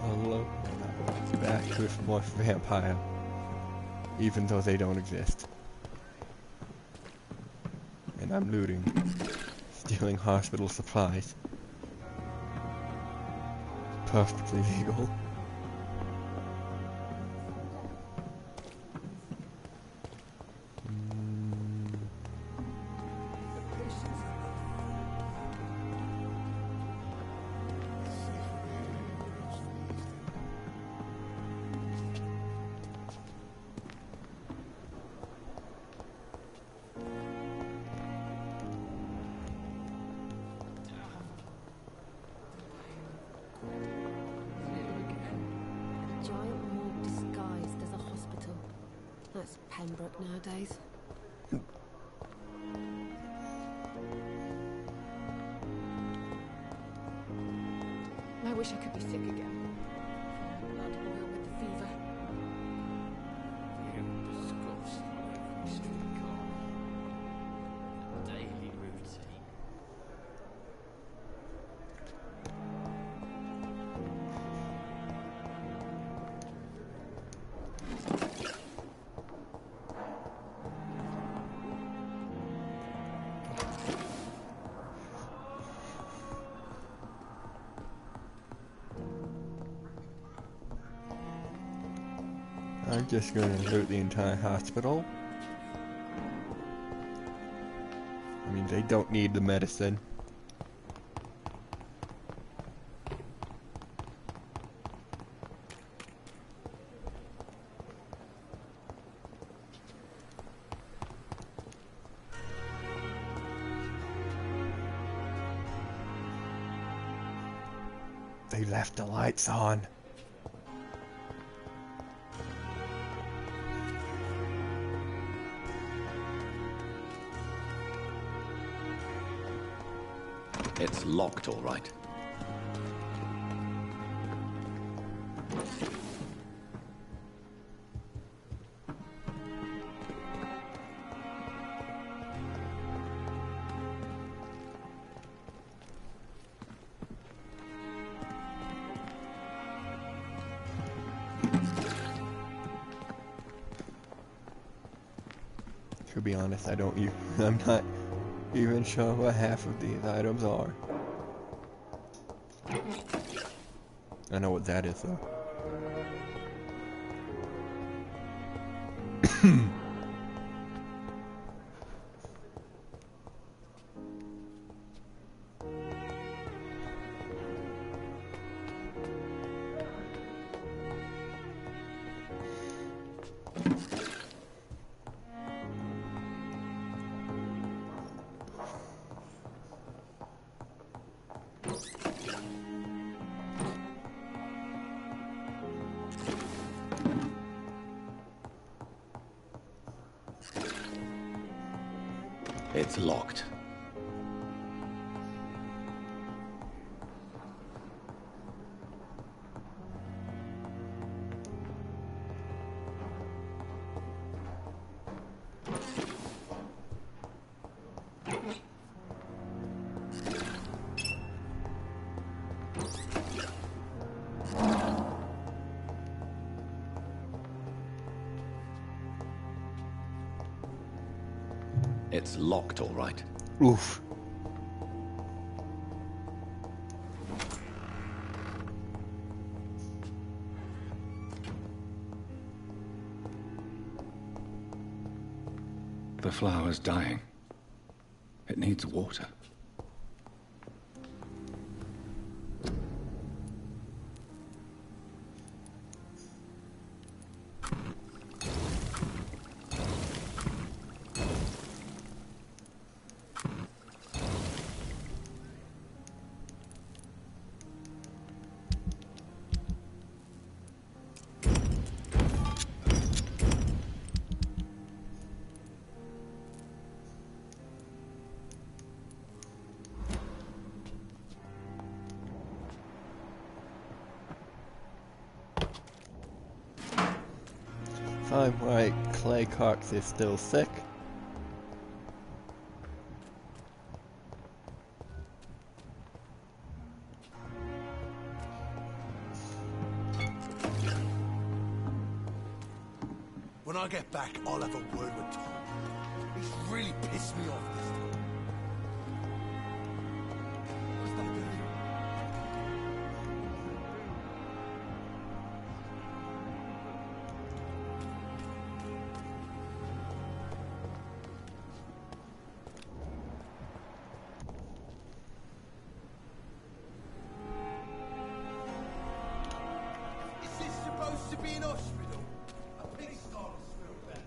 Hello. Back with more Vampyr. Even though they don't exist. And I'm looting. Stealing hospital supplies. Perfectly legal. Nowadays. I wish I could be sick again. Blood oil with the fever. You discuss every street car. Daily routine. I'm just gonna loot the entire hospital. I mean, they don't need the medicine. They left the lights on. It's locked, all right. To be honest, I'm not even sure what half of these items are. I know what that is though. It's locked. It's locked, all right. Oof. The flower's dying. It needs water. If I'm right, Clay Cox is still sick. When I get back, I'll have a word with Tom. He's really pissed me off this time. What's that doing? Is this supposed to be an hospital? A pig starting to smell bad.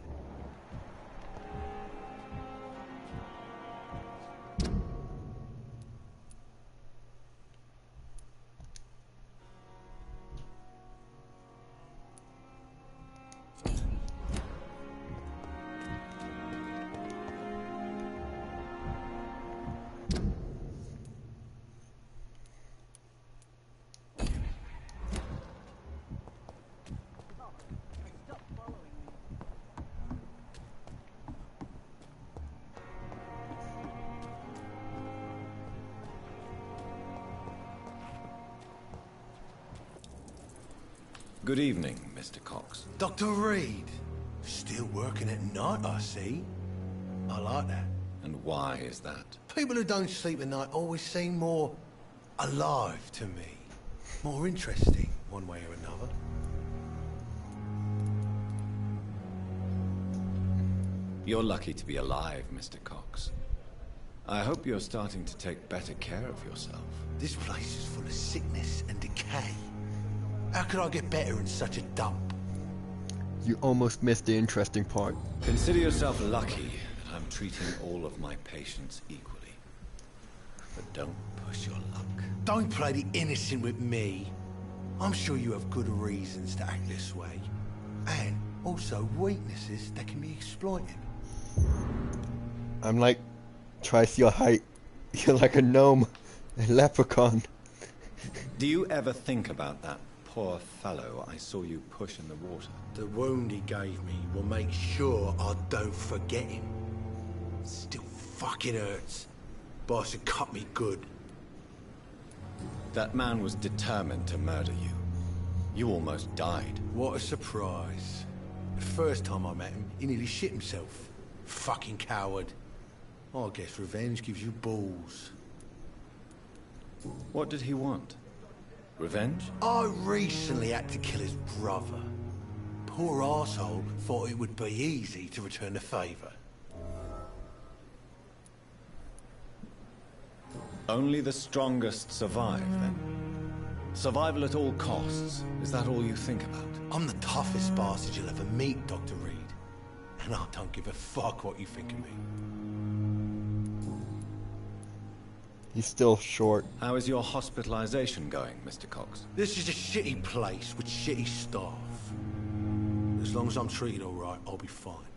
Good evening, Mr. Cox. Dr. Reed, still working at night, I see. I like that. And why is that? People who don't sleep at night always seem more alive to me. More interesting, one way or another. You're lucky to be alive, Mr. Cox. I hope you're starting to take better care of yourself. This place is full of sickness and decay. How could I get better in such a dump? You almost missed the interesting part. Consider yourself lucky that I'm treating all of my patients equally. But don't push your luck. Don't play the innocent with me. I'm sure you have good reasons to act this way. And also weaknesses that can be exploited. I'm like twice your height. You're like a gnome, a leprechaun. Do you ever think about that poor fellow I saw you push in the water? The wound he gave me will make sure I don't forget him. Still fucking hurts. Boss had cut me good. That man was determined to murder you. You almost died. What a surprise. The first time I met him, he nearly shit himself. Fucking coward. I guess revenge gives you balls. What did he want? Revenge? I recently had to kill his brother. Poor arsehole thought it would be easy to return the favour. Only the strongest survive, then? Survival at all costs. Is that all you think about? I'm the toughest bastard you'll ever meet, Dr. Reed. And I don't give a fuck what you think of me. He's still short. How is your hospitalization going, Mr. Cox? This is a shitty place with shitty staff. As long as I'm treated alright, I'll be fine.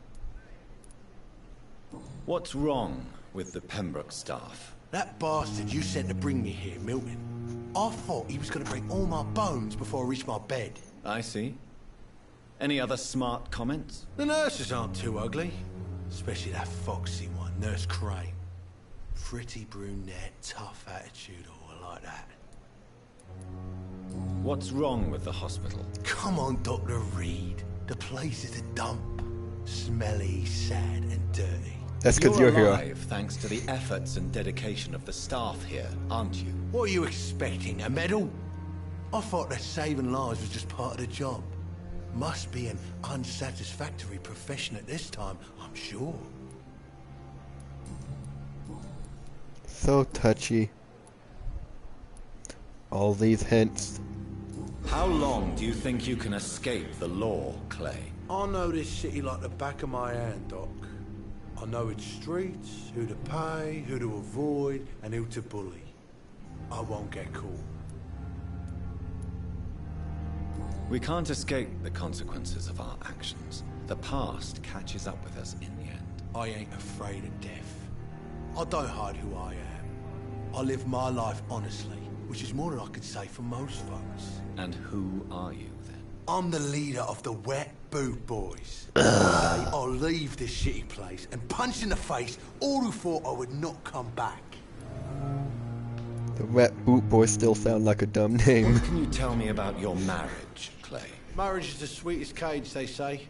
What's wrong with the Pembroke staff? That bastard you sent to bring me here, Milton. I thought he was going to break all my bones before I reached my bed. I see. Any other smart comments? The nurses aren't too ugly. Especially that foxy one, Nurse Crane. Pretty brunette, tough attitude, all like that. What's wrong with the hospital? Come on, Dr. Reed. The place is a dump. Smelly, sad, and dirty. That's because you're here. alive thanks to the efforts and dedication of the staff here, aren't you? What are you expecting, a medal? I thought that saving lives was just part of the job. Must be an unsatisfactory profession at this time, I'm sure. So touchy. All these hints. How long do you think you can escape the law, Clay? I know this city like the back of my hand, Doc. I know its streets, who to pay, who to avoid, and who to bully. I won't get caught. We can't escape the consequences of our actions. The past catches up with us in the end. I ain't afraid of death. I don't hide who I am. I live my life honestly, which is more than I could say for most folks. And who are you, then? I'm the leader of the Wet Boot Boys. One day I'll leave this shitty place and punch in the face all who thought I would not come back. The Wet Boot Boys still sound like a dumb name. What can you tell me about your marriage, Clay? Marriage is the sweetest cage, they say.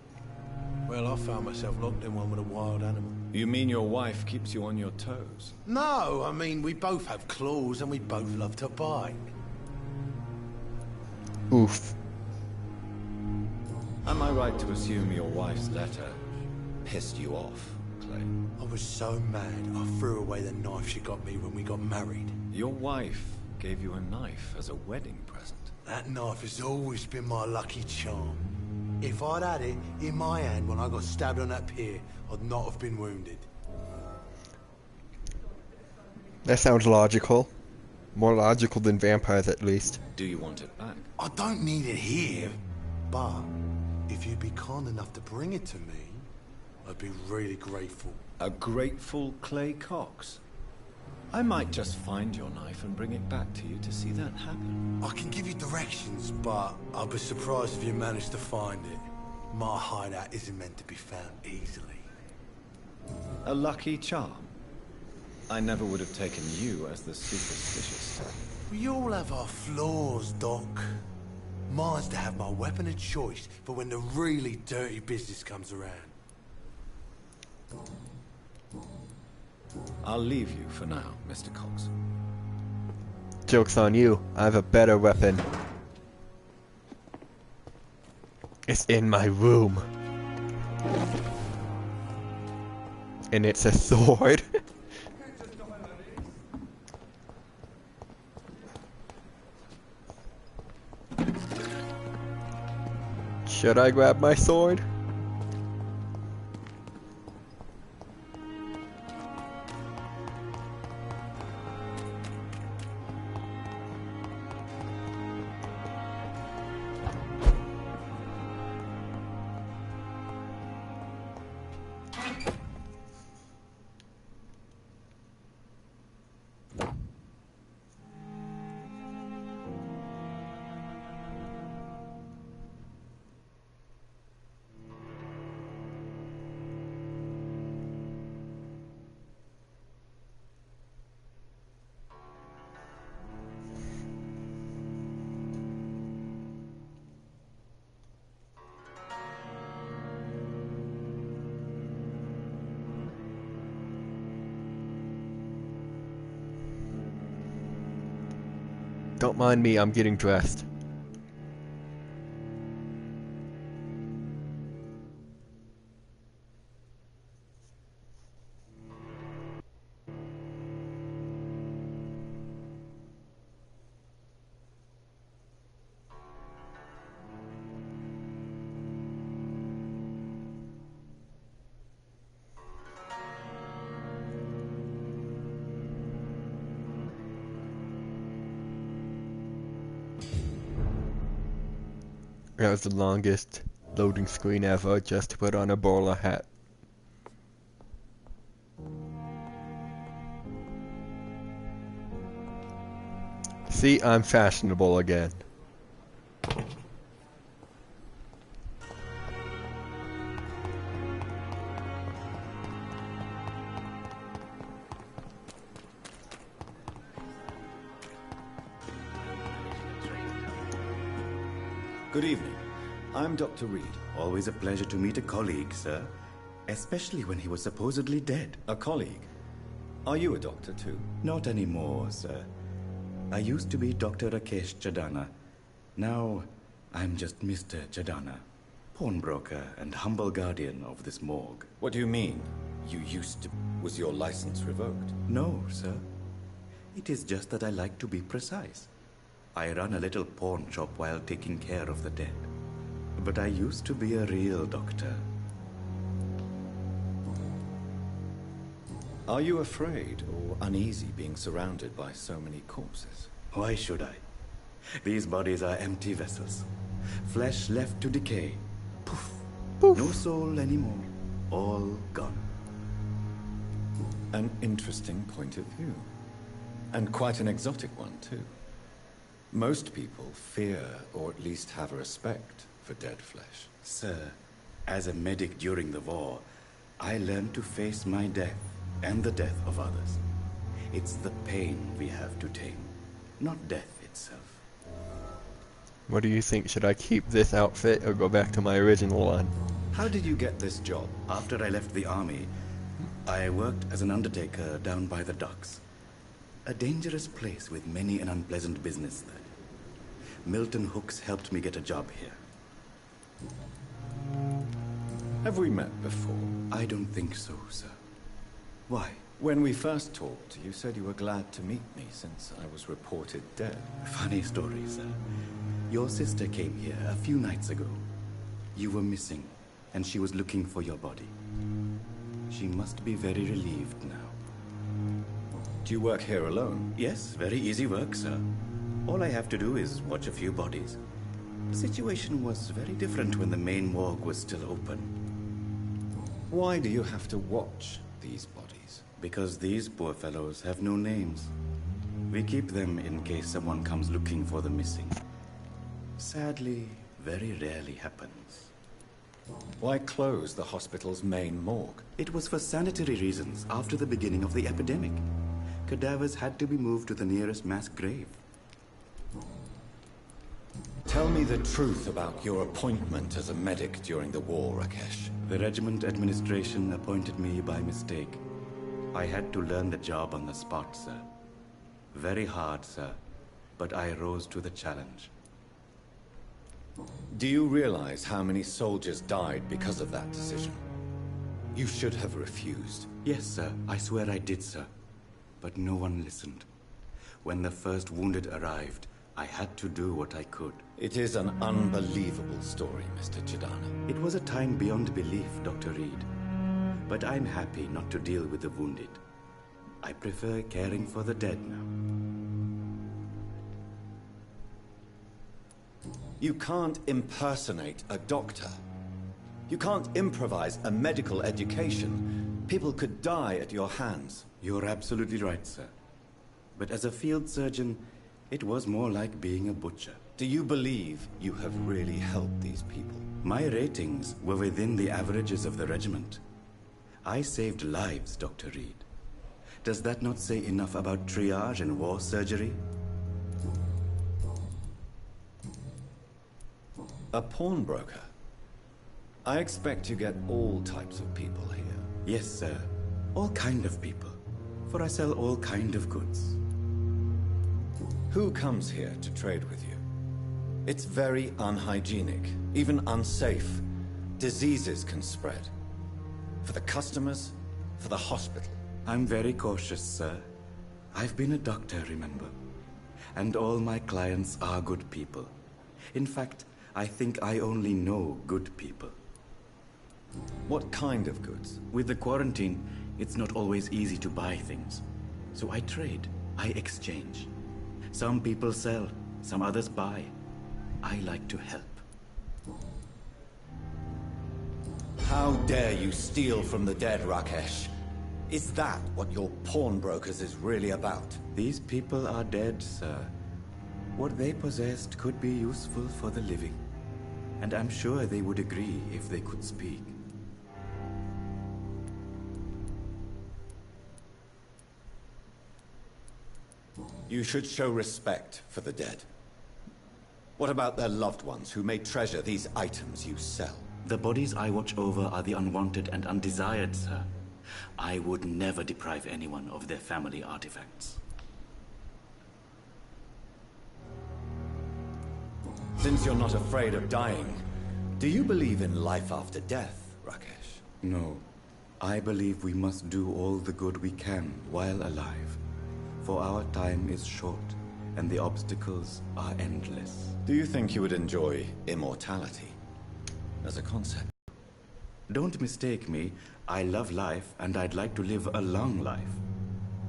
Well, I found myself locked in one with a wild animal. You mean your wife keeps you on your toes? No, I mean, we both have claws and we both love to bite. Oof. Am I right to assume your wife's letter pissed you off, Clay? I was so mad, I threw away the knife she got me when we got married. Your wife gave you a knife as a wedding present. That knife has always been my lucky charm. If I'd had it in my hand when I got stabbed on that pier, I'd not have been wounded. That sounds logical. More logical than vampires, at least. Do you want it back? I don't need it here, but if you'd be kind enough to bring it to me, I'd be really grateful. A grateful Clay Cox? I might just find your knife and bring it back to you to see that happen. I can give you directions, but I'd be surprised if you managed to find it. My hideout isn't meant to be found easily. A lucky charm? I never would have taken you as the superstitious type. We all have our flaws, Doc. Mine's to have my weapon of choice for when the really dirty business comes around. I'll leave you for now, Mr. Cox. Joke's on you. I have a better weapon. It's in my room. And it's a sword. Should I grab my sword? Don't mind me, I'm getting dressed. That was the longest loading screen ever just to put on a bowler hat. See, I'm fashionable again. Good evening. I'm Dr. Reed. Always a pleasure to meet a colleague, sir. Especially when he was supposedly dead. A colleague. Are you a doctor too? Not anymore, sir. I used to be Dr. Rakesh Chadana. Now, I'm just Mr. Chadana, pawnbroker and humble guardian of this morgue. What do you mean? You used to... Was your license revoked? No, sir. It is just that I like to be precise. I run a little pawn shop while taking care of the dead. But I used to be a real doctor. Are you afraid or uneasy being surrounded by so many corpses? Why should I? These bodies are empty vessels. Flesh left to decay. Poof. Poof. No soul anymore. All gone. An interesting point of view. And quite an exotic one, too. Most people fear, or at least have a respect, for dead flesh. Sir, as a medic during the war, I learned to face my death and the death of others. It's the pain we have to tame, not death itself. What do you think? Should I keep this outfit or go back to my original one? How did you get this job? After I left the army, I worked as an undertaker down by the docks. A dangerous place with many an unpleasant business there. Milton Hooks helped me get a job here. Have we met before? I don't think so, sir. Why? When we first talked, you said you were glad to meet me since I was reported dead. Funny story, sir. Your sister came here a few nights ago. You were missing, and she was looking for your body. She must be very relieved now. Do you work here alone? Yes, very easy work, sir. All I have to do is watch a few bodies. The situation was very different when the main morgue was still open. Why do you have to watch these bodies? Because these poor fellows have no names. We keep them in case someone comes looking for the missing. Sadly, very rarely happens. Why close the hospital's main morgue? It was for sanitary reasons after the beginning of the epidemic. Cadavers had to be moved to the nearest mass grave. Tell me the truth about your appointment as a medic during the war, Rakesh. The regiment administration appointed me by mistake. I had to learn the job on the spot, sir. Very hard, sir, but I rose to the challenge. Do you realize how many soldiers died because of that decision? You should have refused. Yes, sir. I swear I did, sir. But no one listened. When the first wounded arrived, I had to do what I could. It is an unbelievable story, Mr. Chidana. It was a time beyond belief, Dr. Reed. But I'm happy not to deal with the wounded. I prefer caring for the dead now. You can't impersonate a doctor. You can't improvise a medical education. People could die at your hands. You're absolutely right, sir. But as a field surgeon, it was more like being a butcher. Do you believe you have really helped these people? My ratings were within the averages of the regiment. I saved lives, Dr. Reed. Does that not say enough about triage and war surgery? A pawnbroker? I expect you get all types of people here. Yes, sir. All kind of people. For I sell all kind of goods. Who comes here to trade with you? It's very unhygienic, even unsafe. Diseases can spread. For the customers, for the hospital. I'm very cautious, sir. I've been a doctor, remember? And all my clients are good people. In fact, I think I only know good people. What kind of goods? With the quarantine, it's not always easy to buy things. So I trade, I exchange. Some people sell, some others buy. I like to help. How dare you steal from the dead, Rakesh? Is that what your pawnbrokers is really about? These people are dead, sir. What they possessed could be useful for the living. And I'm sure they would agree if they could speak. You should show respect for the dead. What about their loved ones who may treasure these items you sell? The bodies I watch over are the unwanted and undesired, sir. I would never deprive anyone of their family artifacts. Since you're not afraid of dying, do you believe in life after death, Rakesh? No. I believe we must do all the good we can while alive. For our time is short, and the obstacles are endless. Do you think you would enjoy immortality as a concept? Don't mistake me. I love life, and I'd like to live a long life.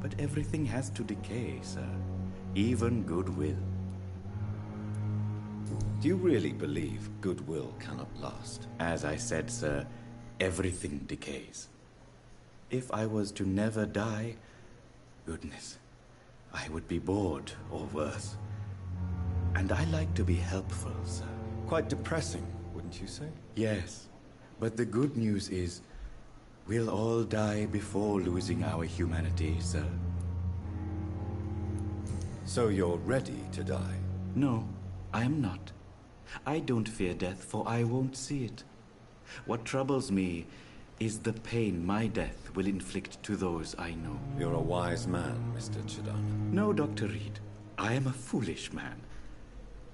But everything has to decay, sir. Even goodwill. Do you really believe goodwill cannot last? As I said, sir, everything decays. If I was to never die, goodness, I would be bored or worse. And I like to be helpful, sir. Quite depressing, wouldn't you say? Yes, but the good news is, we'll all die before losing our humanity, sir. So you're ready to die? No, I am not. I don't fear death, for I won't see it. What troubles me is the pain my death will inflict to those I know. You're a wise man, Mr. Chidana. No, Dr. Reed. I am a foolish man.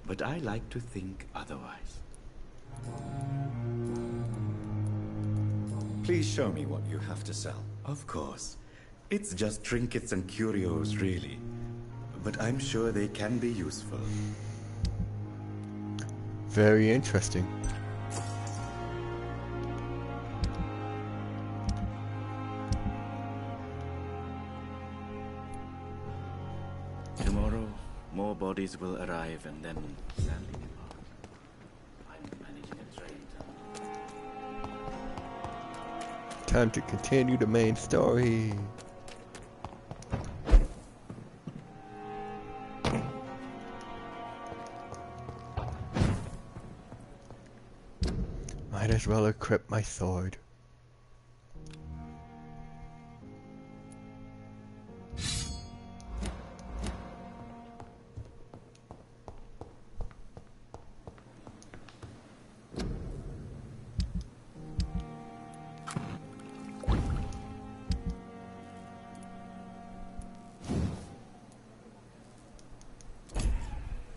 But I like to think otherwise. Please show me what you have to sell. Of course. It's just trinkets and curios, really. But I'm sure they can be useful. Very interesting. Tomorrow, more bodies will arrive and then sadly depart. I'm managing a train tunnel. Time to continue the main story. Might as well equip my sword.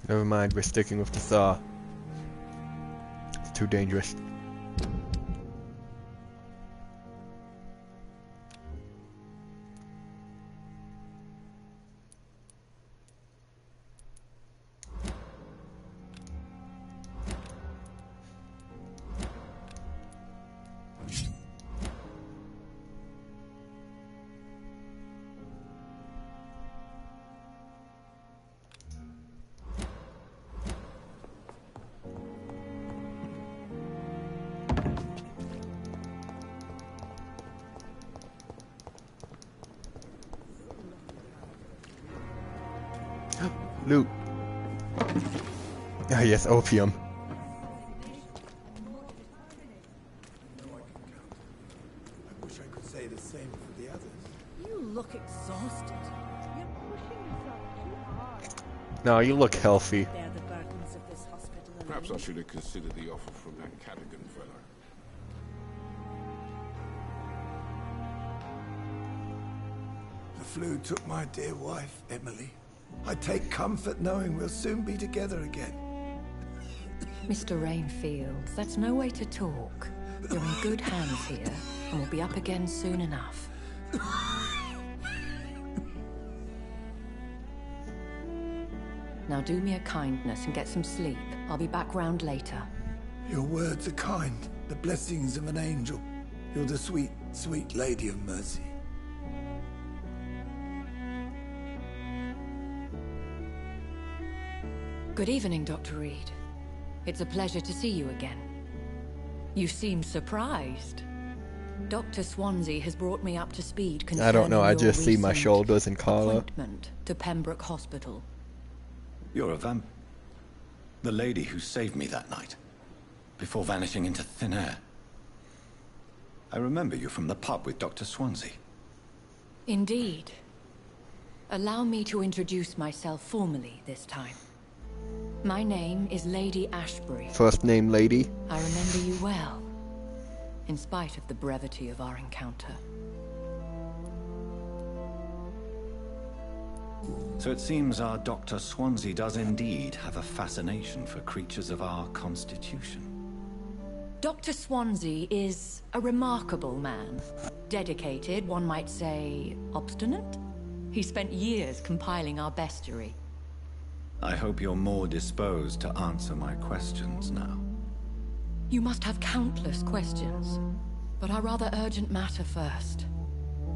Never mind, we're sticking with the saw. It's too dangerous. Loot. Ah, yes, opium. I wish I could say the same for the others. You look exhausted. You're pushing yourself too hard. No, you look healthy. They're the burdens of this hospital alone. Perhaps I should have considered the offer from that Cadigan fella. The flu took my dear wife, Emily. I take comfort knowing we'll soon be together again. Mr. Rainfield, that's no way to talk. You're in good hands here, and we'll be up again soon enough. Now do me a kindness and get some sleep. I'll be back round later. Your words are kind, the blessings of an angel. You're the sweet, sweet Lady of Mercy. Good evening, Dr. Reed. It's a pleasure to see you again. You seem surprised. Dr. Swansea has brought me up to speed concerning I don't know, I your just see my recent shoulders and collar. appointment to Pembroke Hospital. You're a vamp. The lady who saved me that night, before vanishing into thin air. I remember you from the pub with Dr. Swansea. Indeed. Allow me to introduce myself formally this time. My name is Lady Ashbury. First name lady. I remember you well, in spite of the brevity of our encounter. So it seems our Dr. Swansea does indeed have a fascination for creatures of our constitution. Dr. Swansea is a remarkable man. Dedicated, one might say, obstinate. He spent years compiling our bestiary. I hope you're more disposed to answer my questions now. You must have countless questions, but our rather urgent matter first.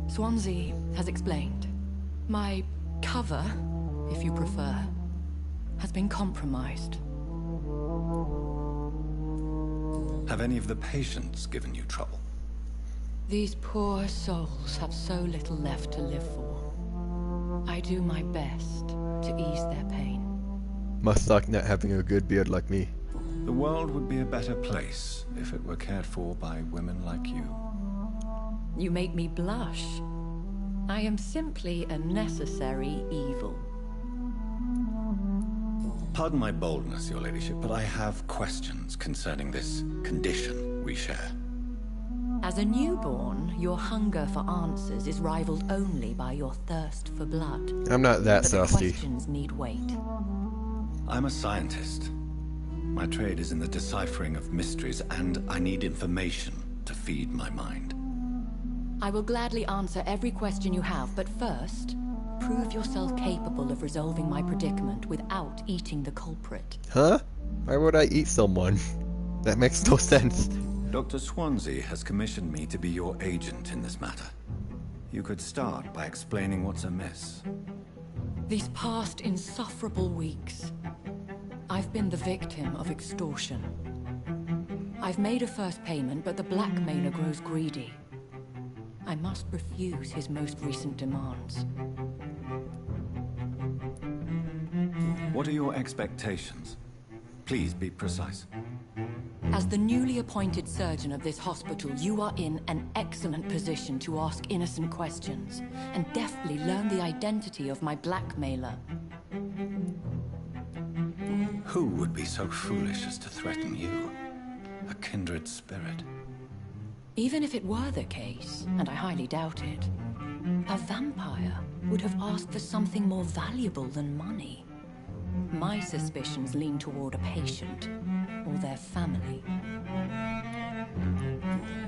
Swansea has explained. My cover, if you prefer, has been compromised. Have any of the patients given you trouble? These poor souls have so little left to live for. I do my best to ease their pain. Must suck not having a good beard like me. The world would be a better place if it were cared for by women like you. You make me blush. I am simply a necessary evil. Pardon my boldness, your ladyship, but I have questions concerning this condition we share. As a newborn, your hunger for answers is rivaled only by your thirst for blood. I'm not that But the thirsty. questions need wait. I'm a scientist. My trade is in the deciphering of mysteries, and I need information to feed my mind. I will gladly answer every question you have, but first, prove yourself capable of resolving my predicament without eating the culprit. Huh? Why would I eat someone? That makes no sense. Dr. Swansea has commissioned me to be your agent in this matter. You could start by explaining what's amiss. These past insufferable weeks, I've been the victim of extortion. I've made a first payment, but the blackmailer grows greedy. I must refuse his most recent demands. What are your expectations? Please be precise. As the newly appointed surgeon of this hospital, you are in an excellent position to ask innocent questions and deftly learn the identity of my blackmailer. Who would be so foolish as to threaten you? A kindred spirit. Even if it were the case, and I highly doubt it, a vampire would have asked for something more valuable than money. My suspicions lean toward a patient or their family.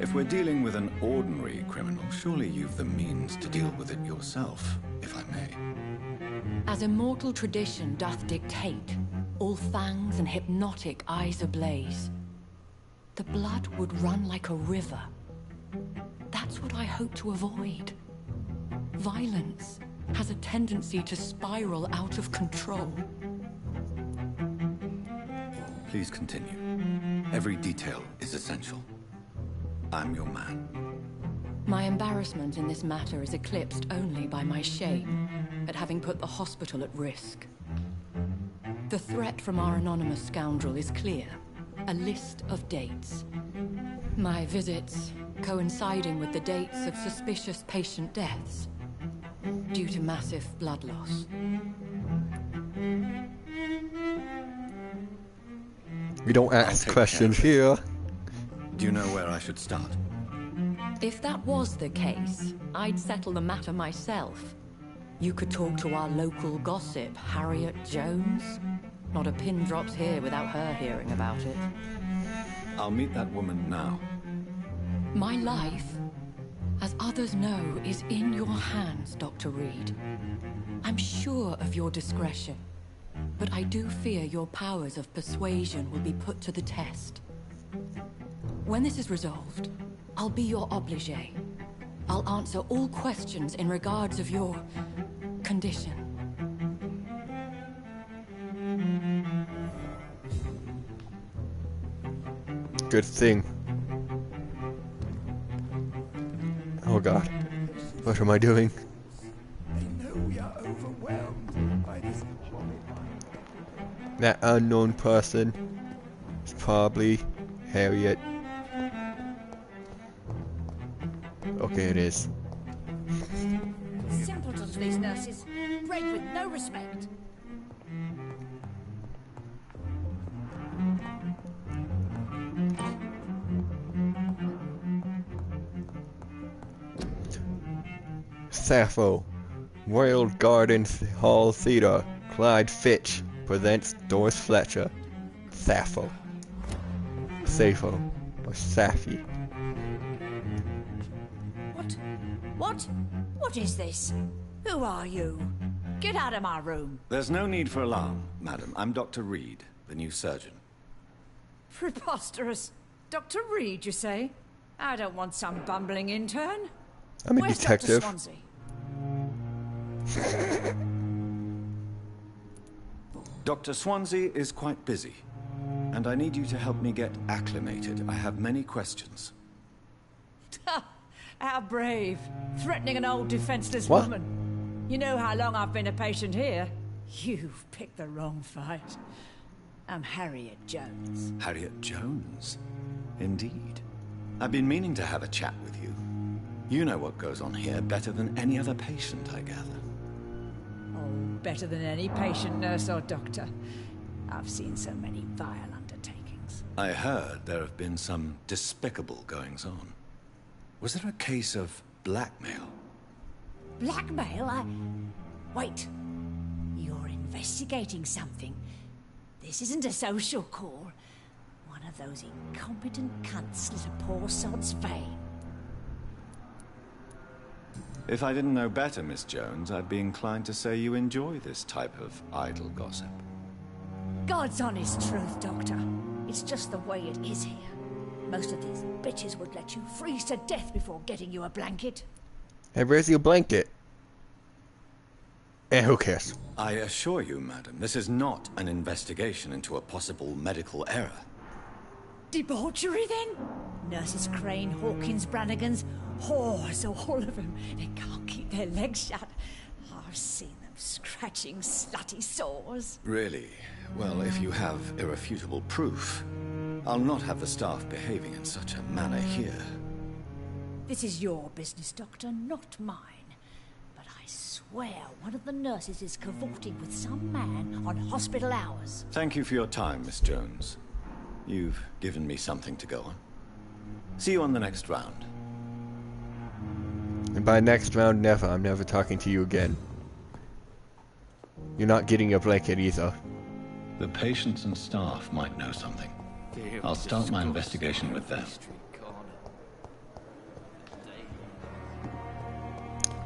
If we're dealing with an ordinary criminal, surely you've the means to deal with it yourself, if I may. As immortal tradition doth dictate, all fangs and hypnotic eyes ablaze, the blood would run like a river. That's what I hope to avoid. Violence has a tendency to spiral out of control. Please continue. Every detail is essential. I'm your man. My embarrassment in this matter is eclipsed only by my shame at having put the hospital at risk. The threat from our anonymous scoundrel is clear. A list of dates. My visits coinciding with the dates of suspicious patient deaths due to massive blood loss. We don't ask take questions care of here. Do you know where I should start? If that was the case, I'd settle the matter myself. You could talk to our local gossip, Harriet Jones. Not a pin drops here without her hearing about it. I'll meet that woman now. My life, as others know, is in your hands, Dr. Reed. I'm sure of your discretion, but I do fear your powers of persuasion will be put to the test. When this is resolved, I'll be your obligé. I'll answer all questions in regards of your condition. Good thing. Oh god. What am I doing? They know we are overwhelmed by this horrible. That unknown person is probably Harriet. Okay, it is. Simpletons, these nurses. Bred with no respect. Sappho. Royal Garden Hall Theater. Clyde Fitch presents Doris Fletcher. Sappho. Sappho. Or Sapphy. What? What is this? Who are you? Get out of my room. There's no need for alarm, madam. I'm Dr. Reed, the new surgeon. Preposterous. Dr. Reed, you say? I don't want some bumbling intern. I'm a Where's detective. Dr. Swansea? Dr. Swansea is quite busy, and I need you to help me get acclimated. I have many questions. How brave. Threatening an old defenseless What? woman. You know how long I've been a patient here? You've picked the wrong fight. I'm Harriet Jones. Harriet Jones? Indeed. I've been meaning to have a chat with you. You know what goes on here better than any other patient, I gather. Oh, better than any patient, nurse or doctor. I've seen so many vile undertakings. I heard there have been some despicable goings-on. Was there a case of blackmail? Blackmail? Wait. You're investigating something. This isn't a social call. One of those incompetent cunts slit a poor sod's vein. If I didn't know better, Miss Jones, I'd be inclined to say you enjoy this type of idle gossip. God's honest truth, Doctor. It's just the way it is here. Most of these bitches would let you freeze to death before getting you a blanket. Hey, where's your blanket? Eh, who cares? I assure you, madam, this is not an investigation into a possible medical error. Debauchery, then? Nurses Crane, Hawkins, Brannigans, whores, all of them. They can't keep their legs shut. I've seen them scratching slutty sores. Really? Well, if you have irrefutable proof, I'll not have the staff behaving in such a manner here. This is your business, Doctor, not mine. But I swear one of the nurses is cavorting with some man on hospital hours. Thank you for your time, Miss Jones. You've given me something to go on. See you on the next round. And by next round, never. I'm never talking to you again. You're not getting your blanket either. The patients and staff might know something. I'll start my investigation with them.